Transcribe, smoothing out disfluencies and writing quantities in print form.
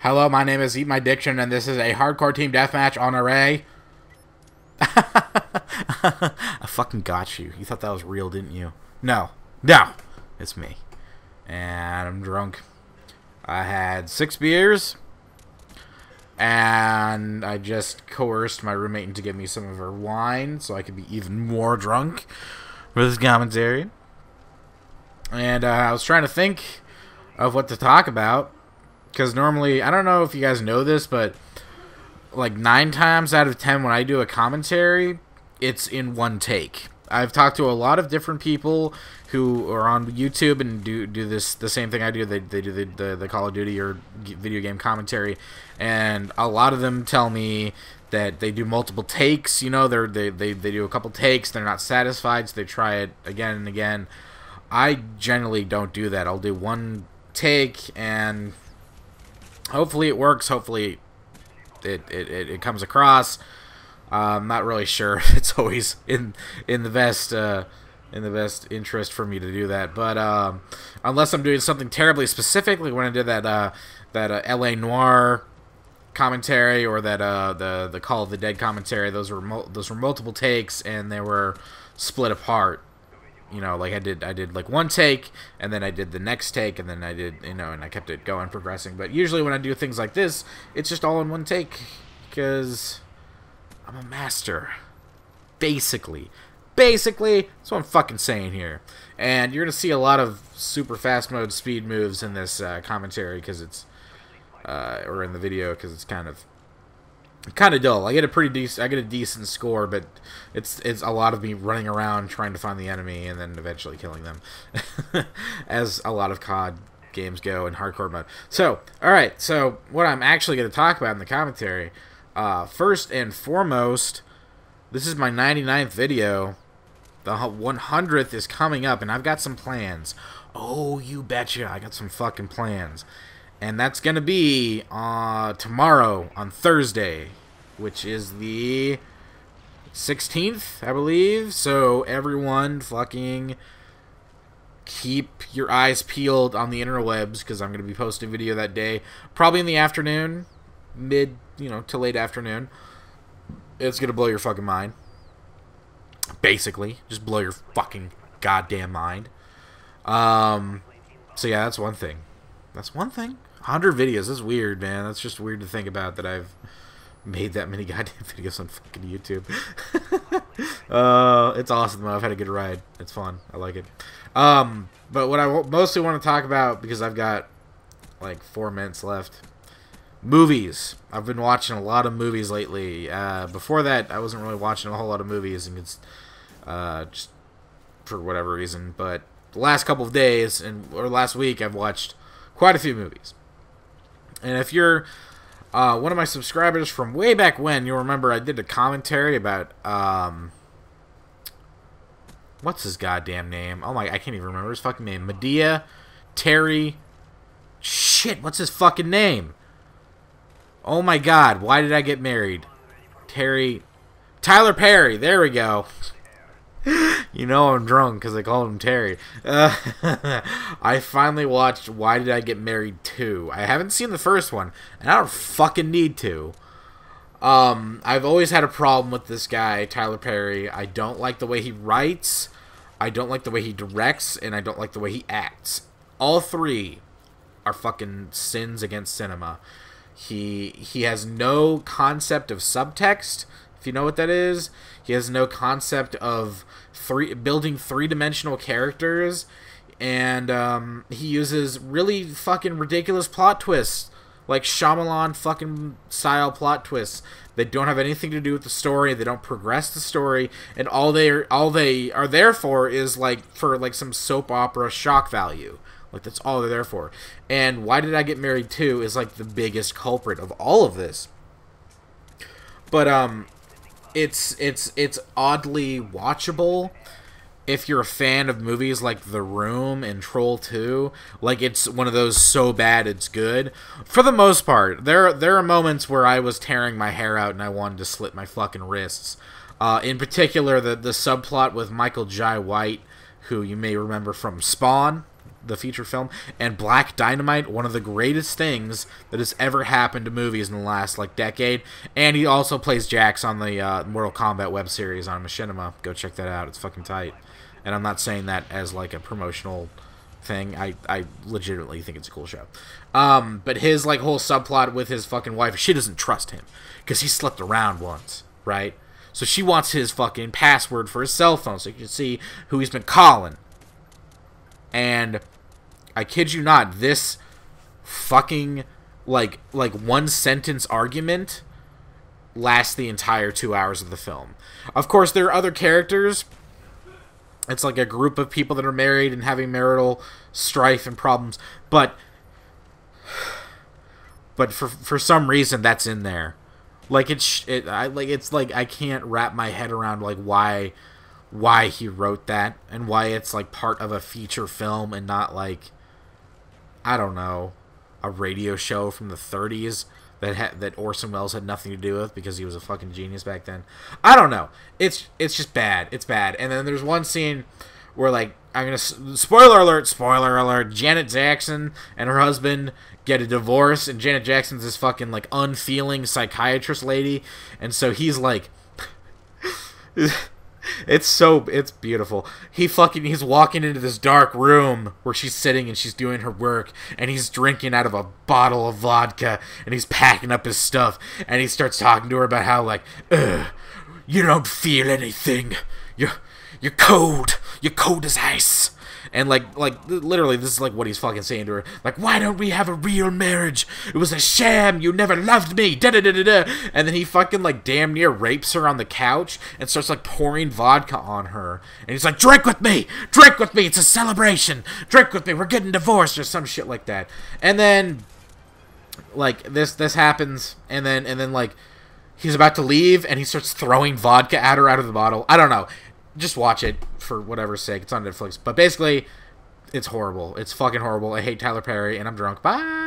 Hello, my name is Eat My Diction, and this is a hardcore team deathmatch on Array. I fucking got you. You thought that was real, didn't you? No. No. It's me. And I'm drunk. I had 6 beers. And I just coerced my roommate into giving me some of her wine so I could be even more drunk with this commentary. And I was trying to think of what to talk about. Because normally, I don't know if you guys know this, but like 9 times out of 10 when I do a commentary, it's in one take. I've talked to a lot of different people who are on YouTube and do this the same thing I do. They do the Call of Duty or video game commentary, and a lot of them tell me that they do multiple takes. You know, they do a couple takes. They're not satisfied, so they try it again and again. I generally don't do that. I'll do one take and hopefully it works. Hopefully it comes across. I'm not really sure. It's always in the best interest for me to do that. But unless I'm doing something terribly specific, like when I did that LA Noir commentary or that the Call of the Dead commentary, those were multiple takes and they were split apart. You know, like I did like one take, and then I did the next take, and then I did, you know, and I kept it going, progressing. But usually when I do things like this, it's just all in one take, because I'm a master. Basically, that's what I'm fucking saying here. And you're gonna see a lot of super fast mode speed moves in this commentary, because it's, or in the video, because it's kind of dull. I get a decent score, but it's a lot of me running around trying to find the enemy and then eventually killing them, as a lot of COD games go in hardcore mode. So, all right. So, what I'm actually going to talk about in the commentary, first and foremost, this is my 99th video. The 100th is coming up, and I've got some plans. Oh, you betcha! I got some fucking plans. And that's going to be tomorrow, on Thursday, which is the 16th, I believe. So everyone fucking keep your eyes peeled on the interwebs, because I'm going to be posting a video that day. Probably in the afternoon, to late afternoon. It's going to blow your fucking mind. Basically, just blow your fucking goddamn mind. So yeah, that's one thing. 100 videos. That's weird, man. That's just weird to think about, that I've made that many goddamn videos on fucking YouTube. It's awesome, though. I've had a good ride. It's fun. I like it. But what I mostly want to talk about, because I've got like 4 minutes left, movies. I've been watching a lot of movies lately. Before that, I wasn't really watching a whole lot of movies, and it's just for whatever reason. But the last couple of days, or last week, I've watched quite a few movies. And if you're one of my subscribers from way back when, you'll remember I did a commentary about, what's his goddamn name? Oh my, I can't even remember his fucking name. Shit, what's his fucking name? Oh my god, why did I get married? Tyler Perry, there we go. You know I'm drunk because I called him Terry. I finally watched Why Did I Get Married 2. I haven't seen the first one, and I don't fucking need to. I've always had a problem with this guy, Tyler Perry. I don't like the way he writes, I don't like the way he directs, and I don't like the way he acts. All 3 are fucking sins against cinema. He has no concept of subtext, if you know what that is. He has no concept of building 3-dimensional characters, and he uses really fucking ridiculous plot twists, like Shyamalan fucking style plot twists that don't have anything to do with the story. They don't progress the story, and all they are there for is for some soap opera shock value. Like, that's all they're there for. And Why Did I Get Married 2 is like the biggest culprit of all of this. But it's oddly watchable if you're a fan of movies like The Room and Troll 2. Like, it's one of those so bad it's good. For the most part, there are moments where I was tearing my hair out and I wanted to slit my fucking wrists. In particular, the subplot with Michael Jai White, who you may remember from Spawn. the feature film, and Black Dynamite, one of the greatest things that has ever happened to movies in the last like decade. And he also plays Jax on the Mortal Kombat web series on Machinima. Go check that out. It's fucking tight. And I'm not saying that as like a promotional thing. I legitimately think it's a cool show. But his like whole subplot with his fucking wife, she doesn't trust him because he slept around once, right? So she wants his fucking password for his cell phone so you can see who he's been calling. And I kid you not, this fucking like one sentence argument lasts the entire 2 hours of the film. Of course, there are other characters. It's like a group of people that are married and having marital strife and problems, but for some reason that's in there. Like it's like I can't wrap my head around like why he wrote that and why it's like part of a feature film and not like, I don't know, a radio show from the 30s that Orson Welles had nothing to do with because he was a fucking genius back then. I don't know. It's just bad. It's bad. And then there's one scene where like I'm gonna spoiler alert. Janet Jackson and her husband get a divorce, and Janet Jackson's this fucking like unfeeling psychiatrist lady, and so he's like, it's beautiful. He's walking into this dark room where she's sitting and she's doing her work, and he's drinking out of a bottle of vodka, and he's packing up his stuff, and he starts talking to her about how like, you don't feel anything. You're cold. You're cold as ice. And like literally, this is like what he's fucking saying to her. Like, why don't we have a real marriage? It was a sham. You never loved me. Da da da da da. And then he fucking like damn near rapes her on the couch and starts like pouring vodka on her. And he's like, drink with me. Drink with me. It's a celebration. Drink with me. We're getting divorced or some shit like that. And then like this happens, and then like he's about to leave and he starts throwing vodka at her out of the bottle. I don't know. Just watch it for whatever's sake. It's on Netflix. But basically, it's horrible. It's fucking horrible. I hate Tyler Perry, and I'm drunk. Bye!